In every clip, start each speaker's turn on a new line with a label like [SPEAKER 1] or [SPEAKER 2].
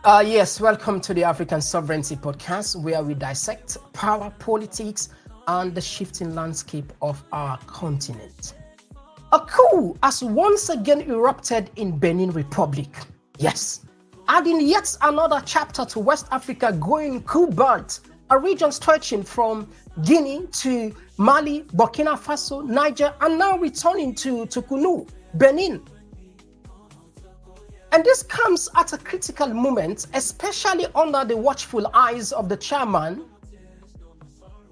[SPEAKER 1] Yes, welcome to the African Sovereignty Podcast, where we dissect power, politics, and the shifting landscape of our continent. A coup has once again erupted in Benin Republic. Yes, adding yet another chapter to West Africa going coup belt, a region stretching from Guinea to Mali, Burkina Faso, Niger, and now returning to Kunu, Benin. And this comes at a critical moment, especially under the watchful eyes of the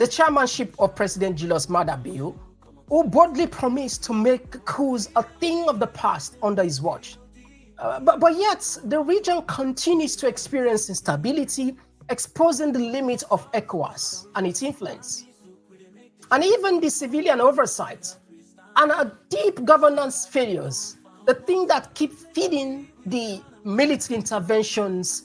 [SPEAKER 1] chairmanship of President Julius Maada, who boldly promised to make coups a thing of the past under his watch. But yet, the region continues to experience instability, exposing the limits of ECOWAS and its influence. And even the civilian oversight and a deep governance failures, the thing that keep feeding the military interventions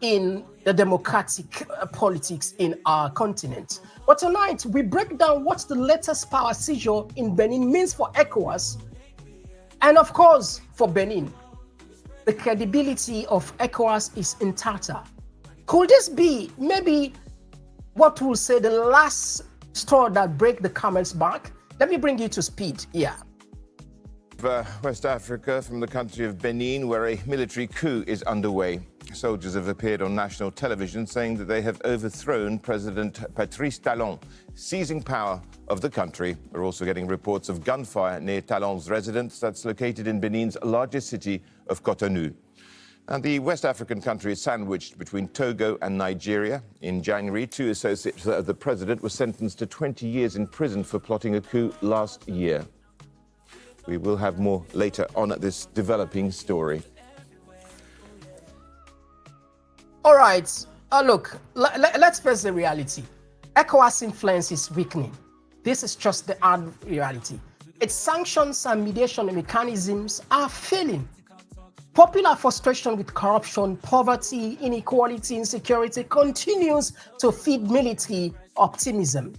[SPEAKER 1] in the democratic politics in our continent. But tonight, we break down what the latest power seizure in Benin means for ECOWAS, and of course, for Benin. The credibility of ECOWAS is in tatter. Could this be maybe what we'll say the last straw that breaks the camel's back? Let me bring you to speed here.
[SPEAKER 2] West Africa, from the country of Benin, where a military coup is underway. Soldiers have appeared on national television saying that they have overthrown President Patrice Talon, seizing power of the country. We're also getting reports of gunfire near Talon's residence that's located in Benin's largest city of Cotonou. And the West African country is sandwiched between Togo and Nigeria. In January, 2 associates of the president were sentenced to 20 years in prison for plotting a coup last year. We will have more later on at this developing story.
[SPEAKER 1] All right, look, let's face the reality. ECOWAS influence is weakening. This is just the hard reality. Its sanctions and mediation mechanisms are failing. Popular frustration with corruption, poverty, inequality, insecurity continues to feed military optimism.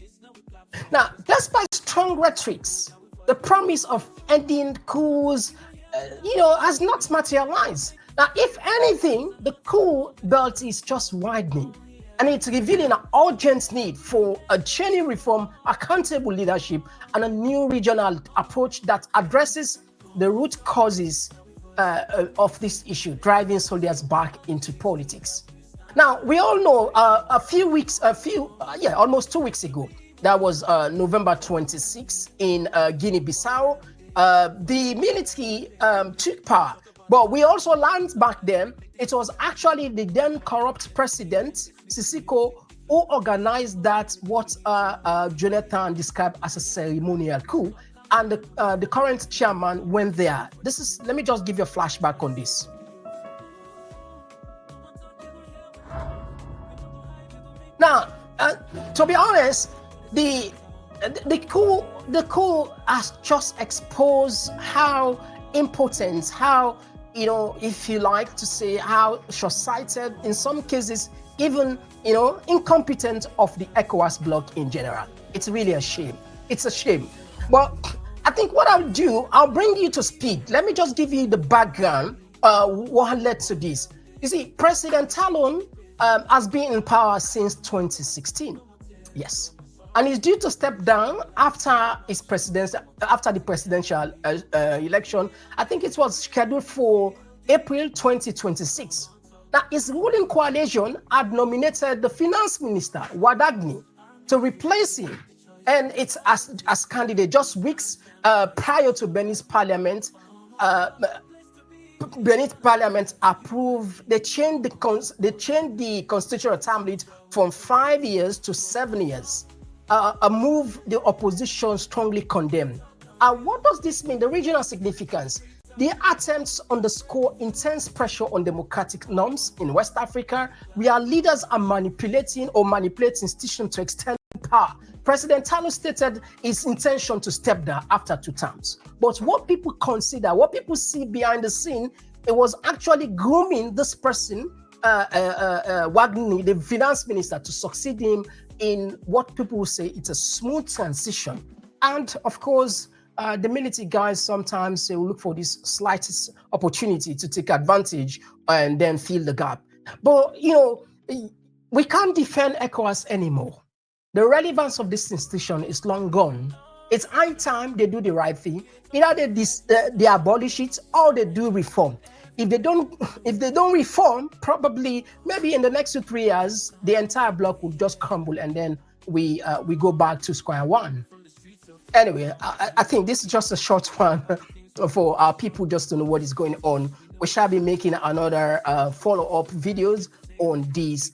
[SPEAKER 1] Now, despite strong rhetorics, the promise of ending coups, has not materialized. Now, if anything, the coup belt is just widening, and it's revealing an urgent need for a genuine reform, accountable leadership, and a new regional approach that addresses the root causes of this issue, driving soldiers back into politics. Now, we all know almost 2 weeks ago, that was November 26 in Guinea-Bissau. The military took power, but we also learned back then it was actually the then corrupt president, Sisiko, who organized that what Jonathan described as a ceremonial coup, and the current chairman went there. Let me just give you a flashback on this. Now, to be honest, the coup has just exposed how impotent, how, if you like to say, how short-sighted, in some cases, even, incompetent of the ECOWAS bloc in general. It's really a shame. It's a shame. But I think what I'll do, I'll bring you to speed. Let me just give you the background, what led to this. You see, President Talon has been in power since 2016. Yes. And he's due to step down after the presidential election. I think it was scheduled for April 2026. Now, his ruling coalition had nominated the finance minister, Wadagni, to replace him. And it's as candidate just weeks prior to Benin's parliament. Benin's parliament approved. They changed the constitutional term limit from 5 years to 7 years. A move the opposition strongly condemned. What does this mean? The regional significance. The attempts underscore intense pressure on democratic norms in West Africa, where leaders are manipulate institutions to extend power. President Talon stated his intention to step down after 2 terms. But what people see behind the scene, it was actually grooming this person, Wagner, the finance minister, to succeed him in what people will say it's a smooth transition. And of course, the military guys sometimes they will look for this slightest opportunity to take advantage and then fill the gap. But, you know, we can't defend ECOWAS anymore. The relevance of this institution is long gone. It's high time they do the right thing. Either they abolish it or they do reform. If they don't reform, probably maybe in the next 2-3 years, the entire bloc will just crumble, and then we go back to square one. Anyway, I think this is just a short one for our people just to know what is going on. We shall be making another follow-up videos on these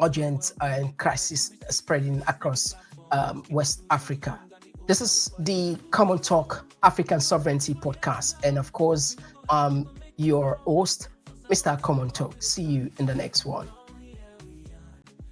[SPEAKER 1] urgent crisis spreading across West Africa. This is the Komon-Tok African Sovereignty podcast, and of course, your host, Mr. Komon-Tok. See you in the next one.